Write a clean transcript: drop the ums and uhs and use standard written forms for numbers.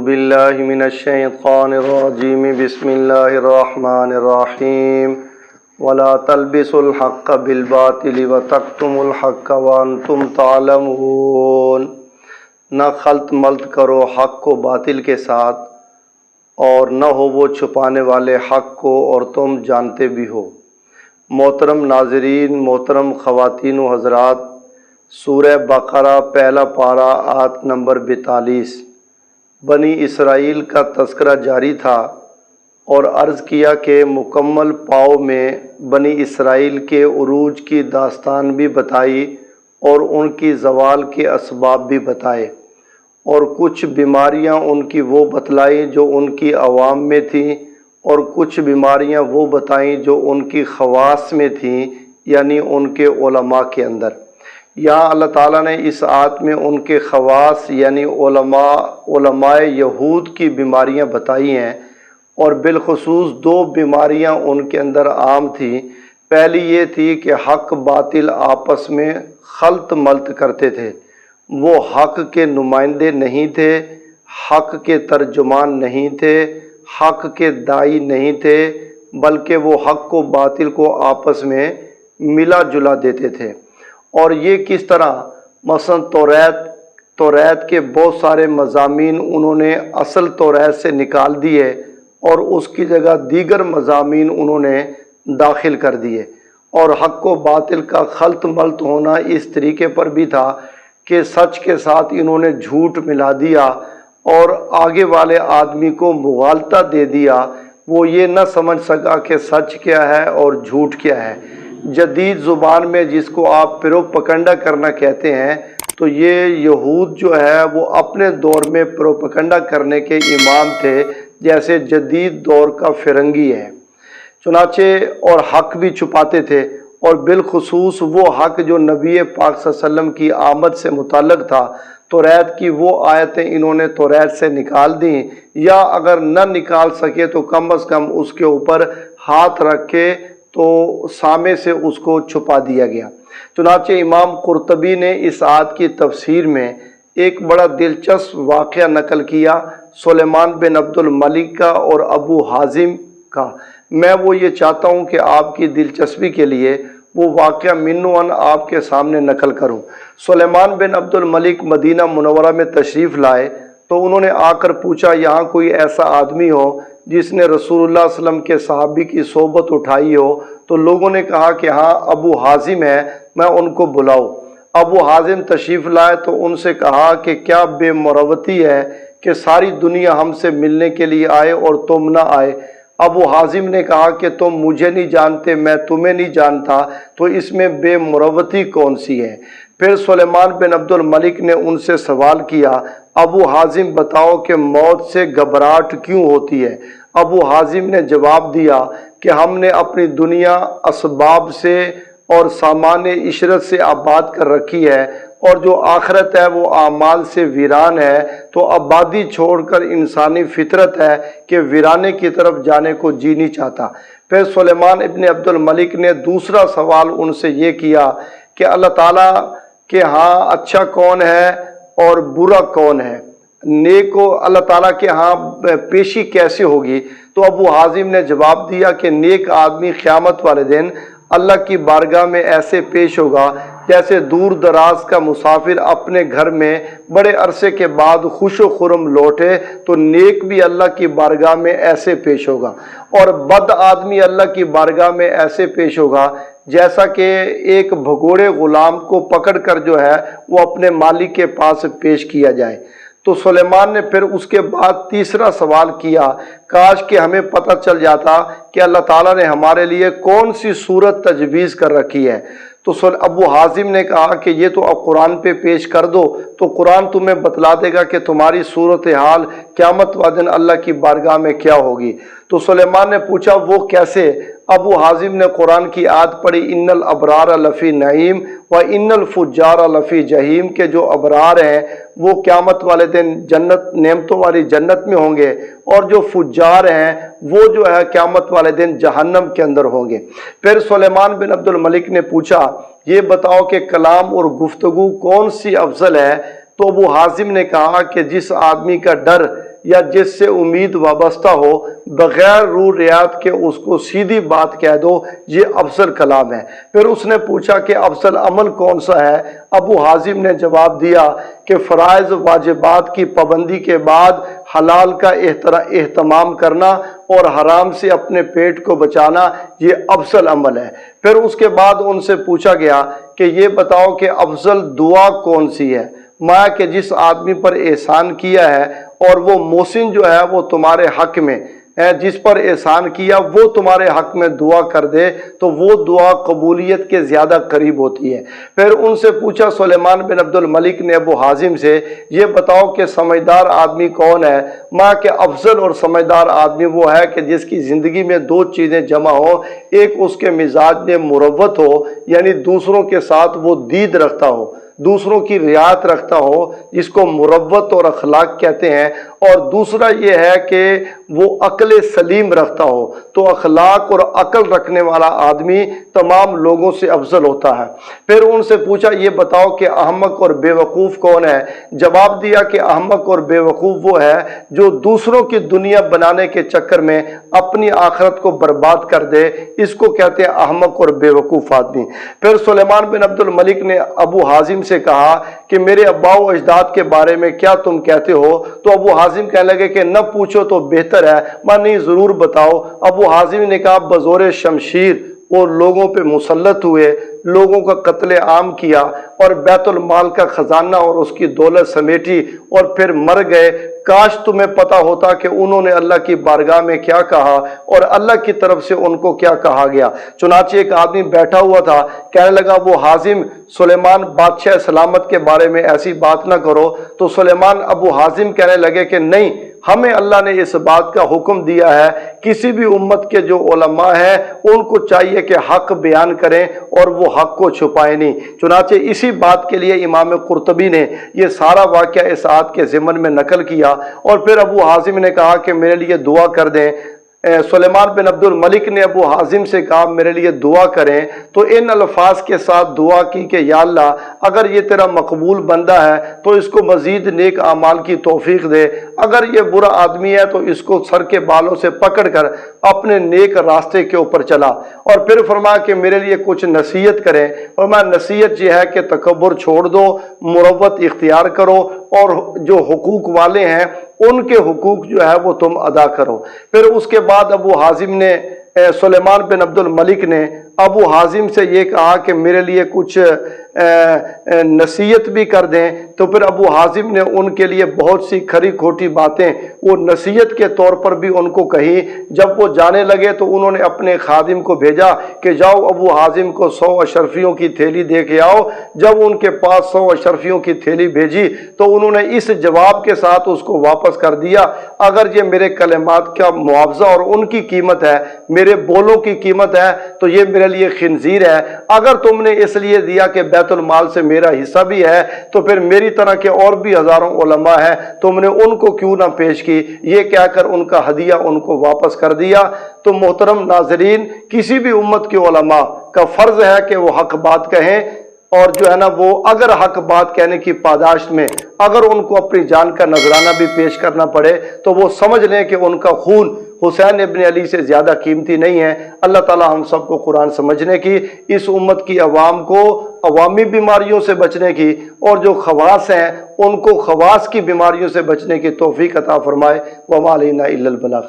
باللہ من الشیطان الرجیم بسم اللہ الرحمن الرحیم ولا تلبسوا الحق بالباطل وتکتموا الحق وانتم تعلمون، نہ خلط ملط کرو حق کو باطل کے ساتھ اور نہ ہو وہ چھپانے والے حق کو اور تم جانتے بھی ہو۔ محترم ناظرین، محترم خواتین و حضرات، سورہ بقرہ پہلا پارہ آیت نمبر 42 بنی اسرائیل کا تذکرہ جاری تھا اور عرض کیا کہ مکمل پاؤ میں بنی اسرائیل کے عروج کی داستان بھی بتائی اور ان کی زوال کے اسباب بھی بتائے، اور کچھ بیماریاں ان کی وہ بتلائیں جو ان کی عوام میں تھیں اور کچھ بیماریاں وہ بتائیں جو ان کی خواص میں تھیں، یعنی ان کے علماء کے اندر۔ یہاں اللہ تعالیٰ نے اس آیت میں ان کے خواص یعنی علماء یہود کی بیماریاں بتائی ہیں، اور بالخصوص دو بیماریاں ان کے اندر عام تھیں۔ پہلی یہ تھی کہ حق باطل آپس میں خلط ملط کرتے تھے، وہ حق کے نمائندے نہیں تھے، حق کے ترجمان نہیں تھے، حق کے داعی نہیں تھے، بلکہ وہ حق و باطل کو آپس میں ملا جلا دیتے تھے۔ اور یہ کس طرح؟ مثلا توریت کے بہت سارے مضامین انہوں نے اصل توریت سے نکال دیے اور اس کی جگہ دیگر مضامین انہوں نے داخل کر دیے، اور حق و باطل کا خلط ملط ہونا اس طریقے پر بھی تھا کہ سچ کے ساتھ انہوں نے جھوٹ ملا دیا اور آگے والے آدمی کو مغالطہ دے دیا، وہ یہ نہ سمجھ سکا کہ سچ کیا ہے اور جھوٹ کیا ہے۔ جدید زبان میں جس کو آپ پروپیگنڈا کرنا کہتے ہیں، تو یہ یہود جو ہے وہ اپنے دور میں پروپیگنڈا کرنے کے امام تھے، جیسے جدید دور کا فرنگی ہے۔ چنانچہ اور حق بھی چھپاتے تھے، اور بالخصوص وہ حق جو نبی پاک صلی اللہ علیہ وسلم کی آمد سے متعلق تھا۔ توریت کی وہ آیتیں انہوں نے توریت سے نکال دیں، یا اگر نہ نکال سکے تو کم از کم اس کے اوپر ہاتھ رکھ کے تو سامنے سے اس کو چھپا دیا گیا۔ چنانچہ امام قرطبی نے اس آیت کی تفسیر میں ایک بڑا دلچسپ واقعہ نقل کیا سلیمان بن عبد الملک کا اور ابو حازم کا۔ میں وہ یہ چاہتا ہوں کہ آپ کی دلچسپی کے لیے وہ واقعہ منوان آپ کے سامنے نقل کروں۔ سلیمان بن عبد الملک مدینہ منورہ میں تشریف لائے تو انہوں نے آ کر پوچھا یہاں کوئی ایسا آدمی ہو جس نے رسول اللہ صلی اللہ علیہ وسلم کے صحابی کی صحبت اٹھائی ہو؟ تو لوگوں نے کہا کہ ہاں ابو حازم ہے، میں ان کو بلاؤ۔ ابو حازم تشریف لائے تو ان سے کہا کہ کیا بے مروتی ہے کہ ساری دنیا ہم سے ملنے کے لیے آئے اور تم نہ آئے؟ ابو حازم نے کہا کہ تم مجھے نہیں جانتے، میں تمہیں نہیں جانتا، تو اس میں بے مروتی کون سی ہے؟ پھر سلیمان بن عبد الملک نے ان سے سوال کیا، ابو حازم بتاؤ کہ موت سے گھبراہٹ کیوں ہوتی ہے؟ ابو حازم نے جواب دیا کہ ہم نے اپنی دنیا اسباب سے اور سامان عشرت سے آباد کر رکھی ہے، اور جو آخرت ہے وہ اعمال سے ویران ہے، تو آبادی چھوڑ کر انسانی فطرت ہے کہ ویرانے کی طرف جانے کو جی نہیں چاہتا۔ پھر سلیمان ابن عبد الملک نے دوسرا سوال ان سے یہ کیا کہ اللہ تعالیٰ کے ہاں اچھا کون ہے اور برا کون ہے؟ نیک کو اللہ تعالیٰ کے ہاں پیشی کیسے ہوگی؟ تو ابو حازم نے جواب دیا کہ نیک آدمی قیامت والے دن اللہ کی بارگاہ میں ایسے پیش ہوگا جیسے دور دراز کا مسافر اپنے گھر میں بڑے عرصے کے بعد خوش و خرم لوٹے، تو نیک بھی اللہ کی بارگاہ میں ایسے پیش ہوگا، اور بد آدمی اللہ کی بارگاہ میں ایسے پیش ہوگا جیسا کہ ایک بھگوڑے غلام کو پکڑ کر جو ہے وہ اپنے مالک کے پاس پیش کیا جائے۔ تو سلیمان نے پھر اس کے بعد تیسرا سوال کیا، کاش کہ ہمیں پتہ چل جاتا کہ اللہ تعالیٰ نے ہمارے لیے کون سی صورت تجویز کر رکھی ہے۔ تو ابو حازم نے کہا کہ یہ تو اب قرآن پہ پیش کر دو، تو قرآن تمہیں بتلا دے گا کہ تمہاری صورتحال قیامت والے دن اللہ کی بارگاہ میں کیا ہوگی۔ تو سلیمان نے پوچھا وہ کیسے؟ ابو حازم نے قرآن کی آیت پڑھی، ان الابرار لفی نعیم و ان الفجار لفی جہیم، کہ جو ابرار ہیں وہ قیامت والے دن جنت، نعمتوں والی جنت میں ہوں گے، اور جو فجار ہیں وہ جو ہے قیامت والے دن جہنم کے اندر ہوں گے۔ پھر سلیمان بن عبد الملک نے پوچھا یہ بتاؤ کہ کلام اور گفتگو کون سی افضل ہے؟ تو ابو حازم نے کہا کہ جس آدمی کا ڈر یا جس سے امید وابستہ ہو بغیر رو رعایت کے اس کو سیدھی بات کہہ دو، یہ افضل کلام ہے۔ پھر اس نے پوچھا کہ افضل عمل کون سا ہے؟ ابو حازم نے جواب دیا کہ فرائض واجبات کی پابندی کے بعد حلال کا اہتمام کرنا اور حرام سے اپنے پیٹ کو بچانا یہ افضل عمل ہے۔ پھر اس کے بعد ان سے پوچھا گیا کہ یہ بتاؤ کہ افضل دعا کون سی ہے؟ ماں کہ جس آدمی پر احسان کیا ہے اور وہ محسن جو ہے وہ تمہارے حق میں جس پر احسان کیا وہ تمہارے حق میں دعا کر دے تو وہ دعا قبولیت کے زیادہ قریب ہوتی ہے۔ پھر ان سے پوچھا سلیمان بن عبد الملک نے ابو حازم سے، یہ بتاؤ کہ سمجھدار آدمی کون ہے؟ ماں کہ افضل اور سمجھدار آدمی وہ ہے کہ جس کی زندگی میں دو چیزیں جمع ہو، ایک اس کے مزاج میں مروت ہو، یعنی دوسروں کے ساتھ وہ دید رکھتا ہو، دوسروں کی رعایت رکھتا ہو، جس کو مروت اور اخلاق کہتے ہیں، اور دوسرا یہ ہے کہ وہ عقل سلیم رکھتا ہو۔ تو اخلاق اور عقل رکھنے والا آدمی تمام لوگوں سے افضل ہوتا ہے۔ پھر ان سے پوچھا یہ بتاؤ کہ احمق اور بے وقوف کون ہے؟ جواب دیا کہ احمق اور بے وقوف وہ ہے جو دوسروں کی دنیا بنانے کے چکر میں اپنی آخرت کو برباد کر دے، اس کو کہتے ہیں احمق اور بے وقوف آدمی۔ پھر سلیمان بن عبد الملک نے ابو حازم سے کہا کہ میرے ابا و اجداد کے بارے میں کیا تم کہتے ہو؟ تو ابو حازم کہنے لگے کہ نہ پوچھو تو بہتر ہے، میں نہیں ضرور بتاؤ۔ ابو حازم نے کہا بزور شمشیر وہ لوگوں پہ مسلط ہوئے، لوگوں کا قتل عام کیا اور بیت المال کا خزانہ اور اس کی دولت سمیٹی اور پھر مر گئے۔ کاش تمہیں پتا ہوتا کہ انہوں نے اللہ کی بارگاہ میں کیا کہا اور اللہ کی طرف سے ان کو کیا کہا گیا۔ چنانچہ ایک آدمی بیٹھا ہوا تھا، کہنے لگا وہ حازم سلیمان بادشاہ سلامت کے بارے میں ایسی بات نہ کرو۔ تو سلیمان ابو حازم کہنے لگے کہ نہیں، ہمیں اللہ نے اس بات کا حکم دیا ہے، کسی بھی امت کے جو علماء ہیں ان کو چاہیے کہ حق بیان کریں اور وہ حق کو چھپائیں نہیں۔ چنانچہ اسی بات کے لیے امام قرطبی نے یہ سارا واقعہ اس آیت کے ضمن میں نقل کیا، اور پھر ابو حازم نے کہا کہ میرے لیے دعا کر دیں۔ سلیمان بن عبد الملک نے ابو حازم سے کہا میرے لیے دعا کریں، تو ان الفاظ کے ساتھ دعا کی کہ یا اللہ اگر یہ تیرا مقبول بندہ ہے تو اس کو مزید نیک اعمال کی توفیق دے، اگر یہ برا آدمی ہے تو اس کو سر کے بالوں سے پکڑ کر اپنے نیک راستے کے اوپر چلا۔ اور پھر فرمایا کہ میرے لیے کچھ نصیحت کریں، فرمایا نصیحت یہ ہے کہ تکبر چھوڑ دو، مروت اختیار کرو، اور جو حقوق والے ہیں ان کے حقوق جو ہے وہ تم ادا کرو۔ پھر اس کے بعد ابو حازم نے سلیمان بن عبد الملک نے ابو حازم سے یہ کہا کہ میرے لیے کچھ نصیحت بھی کر دیں، تو پھر ابو حازم نے ان کے لیے بہت سی کھری کھوٹی باتیں وہ نصیحت کے طور پر بھی ان کو کہی۔ جب وہ جانے لگے تو انہوں نے اپنے خادم کو بھیجا کہ جاؤ ابو حازم کو 100 اشرفیوں کی تھیلی دے کے آؤ۔ جب ان کے پاس 100 اشرفیوں کی تھیلی بھیجی تو انہوں نے اس جواب کے ساتھ اس کو واپس کر دیا، اگر یہ میرے کلمات کا معاوضہ اور ان کی قیمت ہے، میرے بولوں کی قیمت ہے، تو یہ میرے لیے خنزیر ہے۔ اگر تم نے اس لیے دیا کہ بیت المال سے میرا حصہ بھی ہے، تو پھر میری طرح کے اور بھی ہزاروں علماء ہیں، تم نے ان کو کیوں نہ پیش کی؟ یہ کہہ کر ان کا ہدیہ ان کو واپس کر دیا۔ تو محترم ناظرین، کسی بھی امت کے علماء کا فرض ہے کہ وہ حق بات کہیں، اور جو ہے نا وہ اگر حق بات کہنے کی پاداش میں اگر ان کو اپنی جان کا نذرانہ بھی پیش کرنا پڑے تو وہ سمجھ لیں کہ ان کا خون حسین ابن علی سے زیادہ قیمتی نہیں ہے۔ اللہ تعالی ہم سب کو قرآن سمجھنے کی، اس امت کی عوام کو عوامی بیماریوں سے بچنے کی، اور جو خواص ہیں ان کو خواص کی بیماریوں سے بچنے کی توفیق عطا فرمائے۔ وما علینا الا البلاغ۔